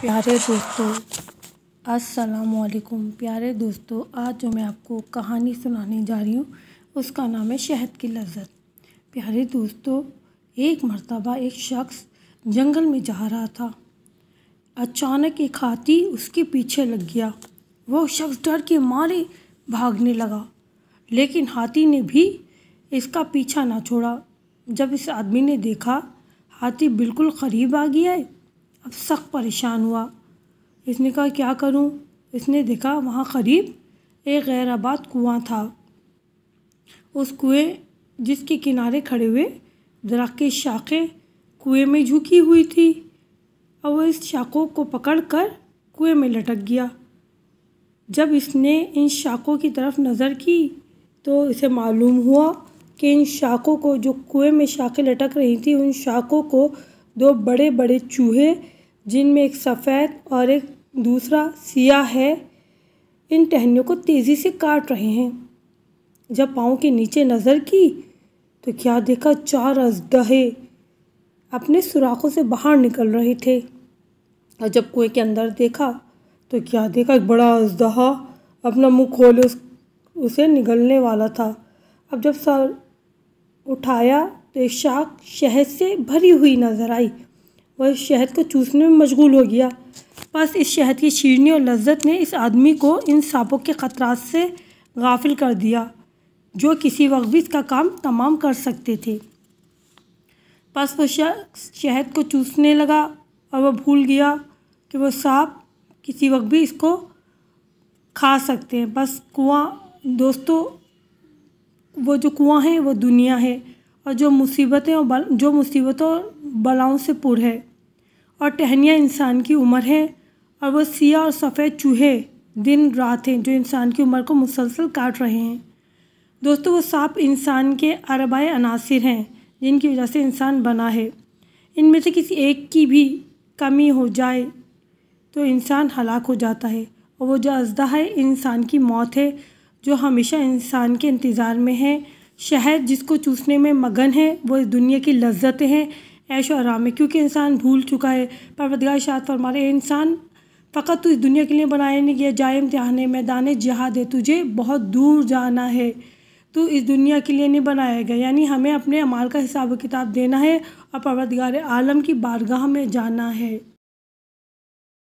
प्यारे दोस्तों, अस्सलामुअलैकुम। प्यारे दोस्तों, आज जो मैं आपको कहानी सुनाने जा रही हूँ उसका नाम है शहद की लज़्ज़त। प्यारे दोस्तों, एक मर्तबा एक शख्स जंगल में जा रहा था। अचानक एक हाथी उसके पीछे लग गया। वो शख्स डर के मारे भागने लगा, लेकिन हाथी ने भी इसका पीछा ना छोड़ा। जब इस आदमी ने देखा हाथी बिल्कुल करीब आ गया है, अब सख्त परेशान हुआ। इसने कहा क्या करूं? इसने देखा वहाँ करीब एक गैर आबाद कुआं था। उस कुएं जिसके किनारे खड़े हुए दरख्त की शाखें कुएं में झुकी हुई थी। अब वो इस शाखों को पकड़कर कुएं में लटक गया। जब इसने इन शाखों की तरफ नज़र की तो इसे मालूम हुआ कि इन शाखों को, जो कुएं में शाखें लटक रही थी, उन शाखों को दो बड़े बड़े चूहे, जिनमें एक सफ़ेद और एक दूसरा सियाह है, इन टहनियों को तेज़ी से काट रहे हैं। जब पाँव के नीचे नज़र की तो क्या देखा, 4 अजदहे अपने सुराखों से बाहर निकल रहे थे। और जब कुएं के अंदर देखा तो क्या देखा, एक बड़ा अजदहा अपना मुंह खोले उसे निगलने वाला था। अब जब सर उठाया तो एक शाख शहद से भरी हुई नज़र आई। वह शहद को चूसने में मशगूल हो गया। बस इस शहद की शीरनी और लज्जत ने इस आदमी को इन सांपों के ख़तरात से गाफिल कर दिया, जो किसी वक्त भी इसका काम तमाम कर सकते थे। बस वो शख्स शहद को चूसने लगा और वह भूल गया कि वो सांप किसी वक्त भी इसको खा सकते हैं। बस कुआं दोस्तों, वो जो कुआं है वो दुनिया है, और जो मुसीबतों बलाओं से पुर है, और टहनियाँ इंसान की उम्र है, और वो सियाह और सफ़ेद चूहे दिन रात हैं जो इंसान की उम्र को मुसलसल काट रहे हैं। दोस्तों, वो सांप इंसान के अरबाए अनासिर हैं जिनकी वजह से इंसान बना है। इनमें से किसी एक की भी कमी हो जाए तो इंसान हलाक हो जाता है। और वो जो अजदहा है इंसान की मौत है, जो हमेशा इंसान के इंतज़ार में है। शहद जिसको चूसने में मगन है, वो इस दुनिया की लज्जतें हैं, ऐश और आराम है, क्योंकि इंसान भूल चुका है। परवरदिगार इरशाद फरमा रहे हैं, इंसान फ़कत तू इस दुनिया के लिए बनाया नहीं गया, जाए इम्तिहान है, मैदान जिहाद है, तुझे बहुत दूर जाना है, तू इस दुनिया के लिए नहीं बनाया गया। यानी हमें अपने अमाल का हिसाब किताब देना है और परवरदिगार आलम की बारगाह में जाना है।